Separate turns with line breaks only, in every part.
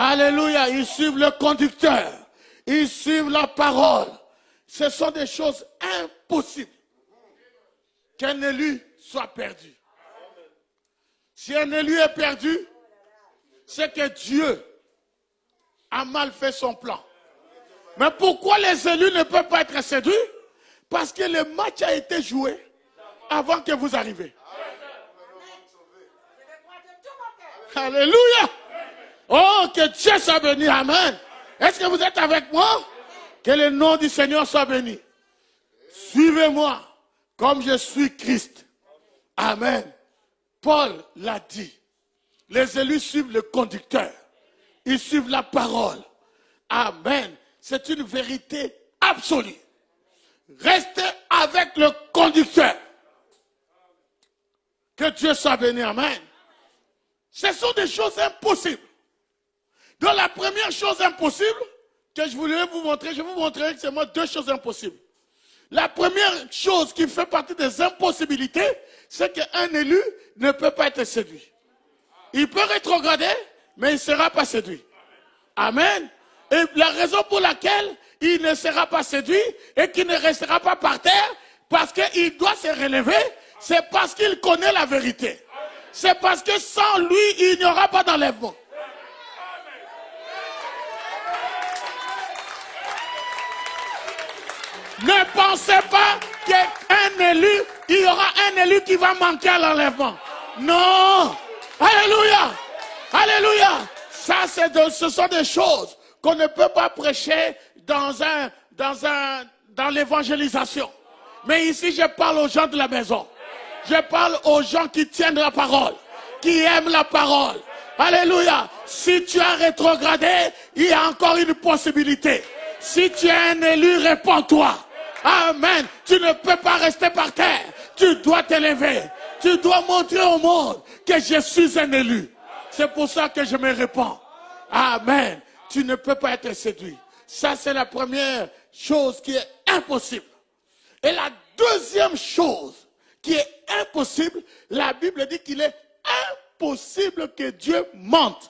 Alléluia. Ils suivent le conducteur. Ils suivent la parole. Ce sont des choses impossibles qu'un élu soit perdu. Si un élu est perdu, c'est que Dieu a mal fait son plan. Mais pourquoi les élus ne peuvent pas être séduits? Parce que le match a été joué avant que vous arriviez. Alléluia. Oh, que Dieu soit béni. Amen. Est-ce que vous êtes avec moi? Que le nom du Seigneur soit béni. Suivez-moi comme je suis Christ. Amen. Paul l'a dit. Les élus suivent le conducteur. Ils suivent la parole. Amen. C'est une vérité absolue. Restez avec le conducteur. Que Dieu soit béni. Amen. Ce sont des choses impossibles. Donc la première chose impossible que je voulais vous montrer, je vais vous montrer que c'est moi deux choses impossibles. La première chose qui fait partie des impossibilités, c'est qu'un élu ne peut pas être séduit. Il peut rétrograder, mais il ne sera pas séduit. Amen. Et la raison pour laquelle il ne sera pas séduit et qu'il ne restera pas par terre, parce qu'il doit se relever, c'est parce qu'il connaît la vérité. C'est parce que sans lui, il n'y aura pas d'enlèvement. Ne pensez pas qu'un élu, il y aura un élu qui va manquer à l'enlèvement. Non. Alléluia. Alléluia. Ça, ce sont des choses qu'on ne peut pas prêcher dans l'évangélisation. Mais ici, je parle aux gens de la maison. Je parle aux gens qui tiennent la parole, qui aiment la parole. Alléluia. Si tu as rétrogradé, il y a encore une possibilité. Si tu es un élu, réponds-toi. Amen. Tu ne peux pas rester par terre. Tu dois t'élever. Tu dois montrer au monde que je suis un élu. C'est pour ça que je me réponds. Amen. Tu ne peux pas être séduit. Ça, c'est la première chose qui est impossible. Et la deuxième chose qui est impossible, la Bible dit qu'il est impossible que Dieu mente.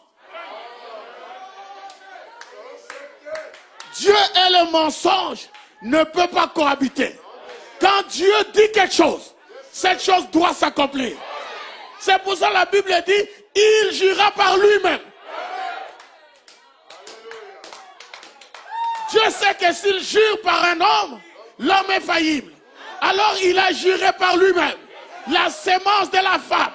Dieu et le mensonge ne peuvent pas cohabiter. Quand Dieu dit quelque chose, cette chose doit s'accomplir. C'est pour ça que la Bible dit, il jura par lui-même. Dieu sait que s'il jure par un homme, l'homme est faillible. Alors il a juré par lui-même. La sémence de la femme,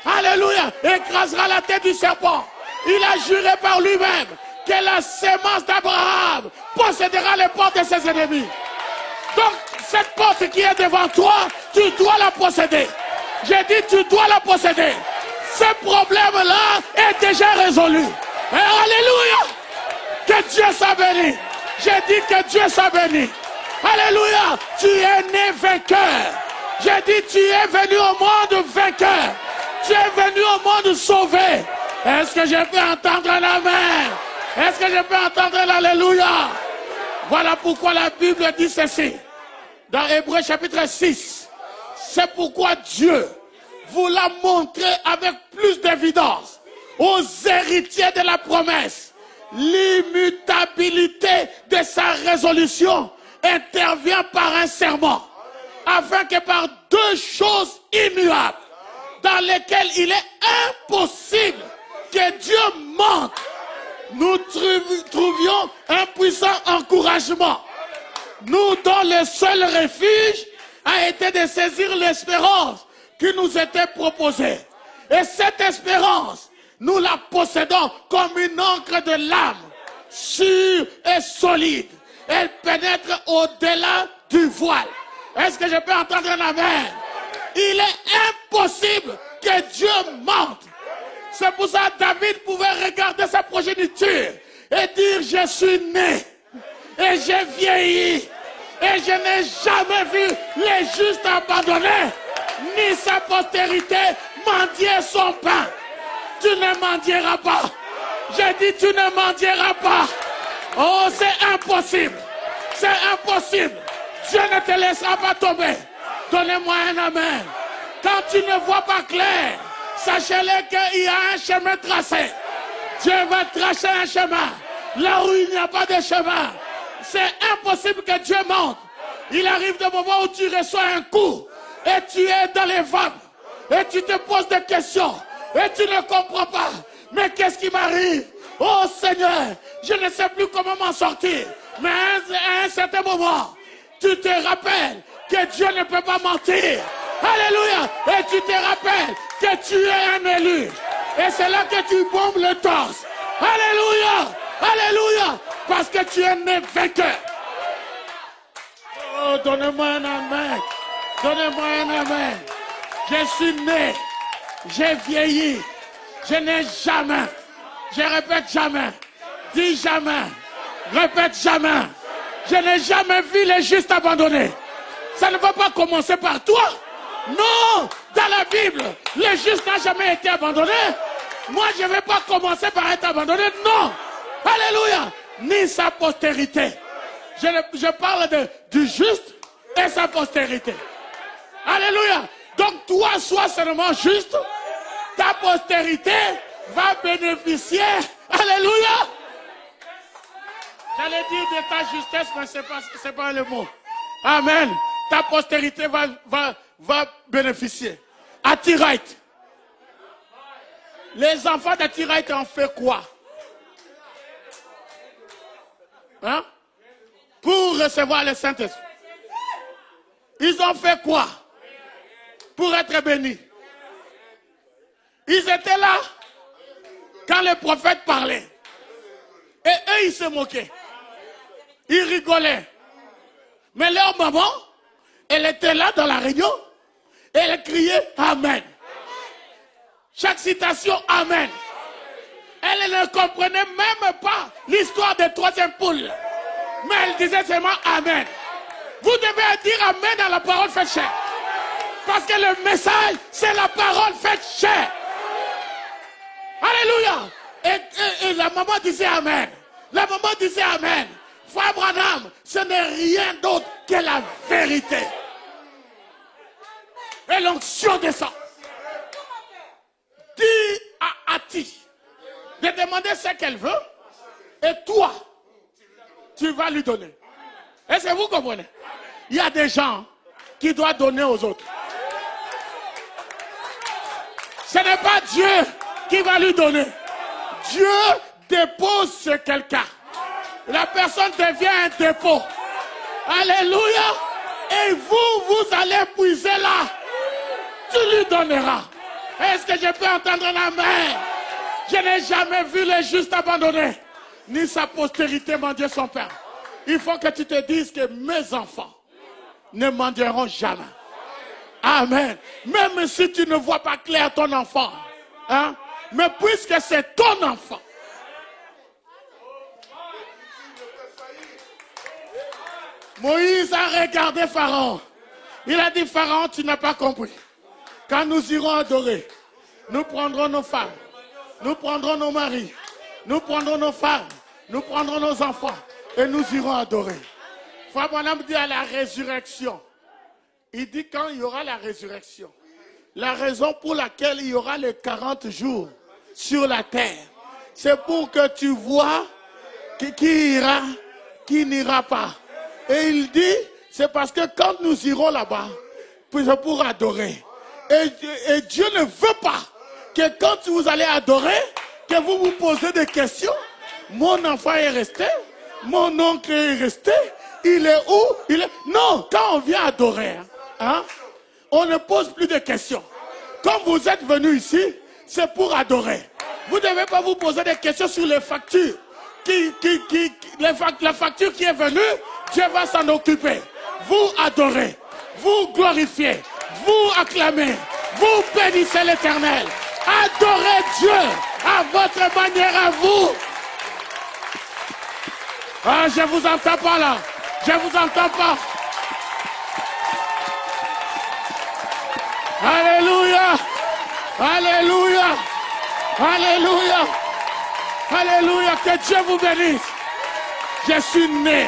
alléluia, écrasera la tête du serpent. Il a juré par lui-même que la sémence d'Abraham possédera les portes de ses ennemis. Donc, cette porte qui est devant toi, tu dois la posséder. J'ai dit, tu dois la posséder. Ce problème-là est déjà résolu. Et alléluia, que Dieu soit béni. J'ai dit que Dieu soit béni. Alléluia, tu es né vainqueur. J'ai dit, tu es venu au monde vainqueur. Tu es venu au monde sauvé. Est-ce que je peux entendre un amen? Est-ce que je peux entendre l'alléluia? Voilà pourquoi la Bible dit ceci. Dans Hébreux chapitre 6. C'est pourquoi Dieu vous l'a montré avec plus d'évidence aux héritiers de la promesse. L'immutabilité de sa résolution intervient par un serment, afin que par deux choses immuables, dans lesquelles il est impossible que Dieu mente, nous trouvions un puissant encouragement. Nous dont le seul refuge a été de saisir l'espérance qui nous était proposée. Et cette espérance, nous la possédons comme une encre de l'âme, sûre et solide. Elle pénètre au-delà du voile. Est-ce que je peux entendre un amen? Il est impossible que Dieu mente. C'est pour ça que David pouvait regarder sa progéniture et dire, je suis né et j'ai vieilli et je n'ai jamais vu les justes abandonnés, ni sa postérité mendier son pain. Tu ne mendieras pas. J'ai dit, tu ne mendieras pas. Oh, c'est impossible. C'est impossible. Dieu ne te laissera pas tomber. Donnez-moi un amen. Quand tu ne vois pas clair, sachez-le qu'il y a un chemin tracé. Dieu va tracer un chemin. Là où il n'y a pas de chemin, c'est impossible que Dieu monte. Il arrive des moments où tu reçois un coup et tu es dans les vapes et tu te poses des questions et tu ne comprends pas. Mais qu'est-ce qui m'arrive? Oh Seigneur, je ne sais plus comment m'en sortir. Mais à un certain moment, tu te rappelles que Dieu ne peut pas mentir. Alléluia. Et tu te rappelles que tu es un élu. Et c'est là que tu bombes le torse. Alléluia. Alléluia. Parce que tu es né vainqueur. Oh, donnez-moi un amen. Donnez-moi un amen. Je suis né. J'ai vieilli. Je n'ai jamais. Je répète jamais. Dis jamais. Répète jamais. Je n'ai jamais vu les justes abandonnés. Ça ne va pas commencer par toi. Non, dans la Bible, le juste n'a jamais été abandonné. Moi, je ne vais pas commencer par être abandonné. Non. Alléluia. Ni sa postérité. Je parle du juste et sa postérité. Alléluia. Donc, toi, sois seulement juste. Ta postérité va bénéficier. Alléluia. J'allais dire de ta justesse, mais ce n'est pas le mot. Amen. Ta postérité va bénéficier. Atirite. Les enfants d'Atirite ont fait quoi? Hein? Pour recevoir le Saint-Esprit. Ils ont fait quoi? Pour être bénis. Ils étaient là quand les prophètes parlaient. Et eux, ils se moquaient. Ils rigolaient. Mais leur maman, elle était là dans la réunion. Et elle criait Amen. Chaque citation, Amen. Elle ne comprenait même pas l'histoire des troisième poules. Mais elle disait seulement Amen. Vous devez dire Amen à la parole faite chair. Parce que le message, c'est la parole faite chair. Alléluia. Et la maman disait Amen. La maman disait Amen. Frère Branham, ce n'est rien d'autre que la vérité. Et l'onction descend. Dis à Ati de demander ce qu'elle veut. Et toi, tu vas lui donner. Est-ce que vous comprenez? Il y a des gens qui doivent donner aux autres. Ce n'est pas Dieu qui va lui donner. Dieu dépose sur quelqu'un. La personne devient un dépôt. Alléluia. Et vous allez puiser là. Tu lui donneras. Est-ce que je peux entendre un amen? Je n'ai jamais vu les justes abandonnés, ni sa postérité mendier son père. Il faut que tu te dises que mes enfants ne mendieront jamais. Amen. Même si tu ne vois pas clair ton enfant. Hein? Mais puisque c'est ton enfant. Moïse a regardé Pharaon. Il a dit, Pharaon, tu n'as pas compris. Quand nous irons adorer, nous prendrons nos femmes, nous prendrons nos maris, nous prendrons nos femmes, nous prendrons nos enfants et nous irons adorer. Frère Branham dit à la résurrection. Il dit quand il y aura la résurrection. La raison pour laquelle il y aura les 40 jours sur la terre, c'est pour que tu vois qui ira, qui n'ira pas. Et il dit, c'est parce que quand nous irons là-bas, c'est pour adorer. Et Dieu ne veut pas que quand vous allez adorer, que vous vous posez des questions. Mon enfant est resté, mon oncle est resté, il est où? Il est... Non, quand on vient adorer, hein, on ne pose plus de questions. Quand vous êtes venu ici, c'est pour adorer. Vous ne devez pas vous poser des questions sur les factures. La facture qui est venue, Dieu va s'en occuper. Vous adorez, vous glorifiez, vous acclamez, vous bénissez l'Éternel. Adorez Dieu à votre manière à vous. Ah, je vous entends pas là. Je vous entends pas. Alléluia. Alléluia. Alléluia. Alléluia. Que Dieu vous bénisse. Je suis né.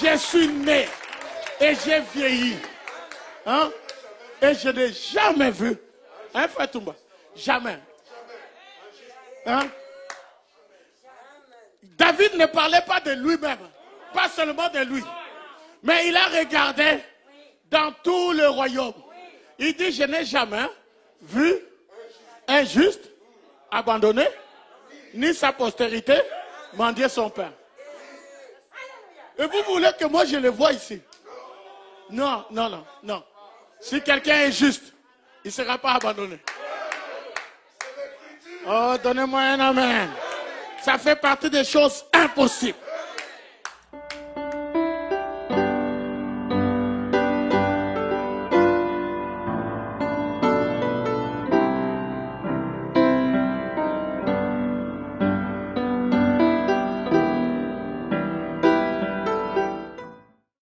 Je suis né. Et j'ai vieilli. Hein? Et je n'ai jamais vu. Hein, Frère Toumba? Jamais. Hein? David ne parlait pas de lui-même, pas seulement de lui, mais il a regardé dans tout le royaume. Il dit, je n'ai jamais vu un juste abandonné, ni sa postérité mendier son pain. Et vous voulez que moi je le vois ici? Non, non, non, non. Si quelqu'un est juste, il ne sera pas abandonné. Oh, donnez-moi un amen. Ça fait partie des choses impossibles.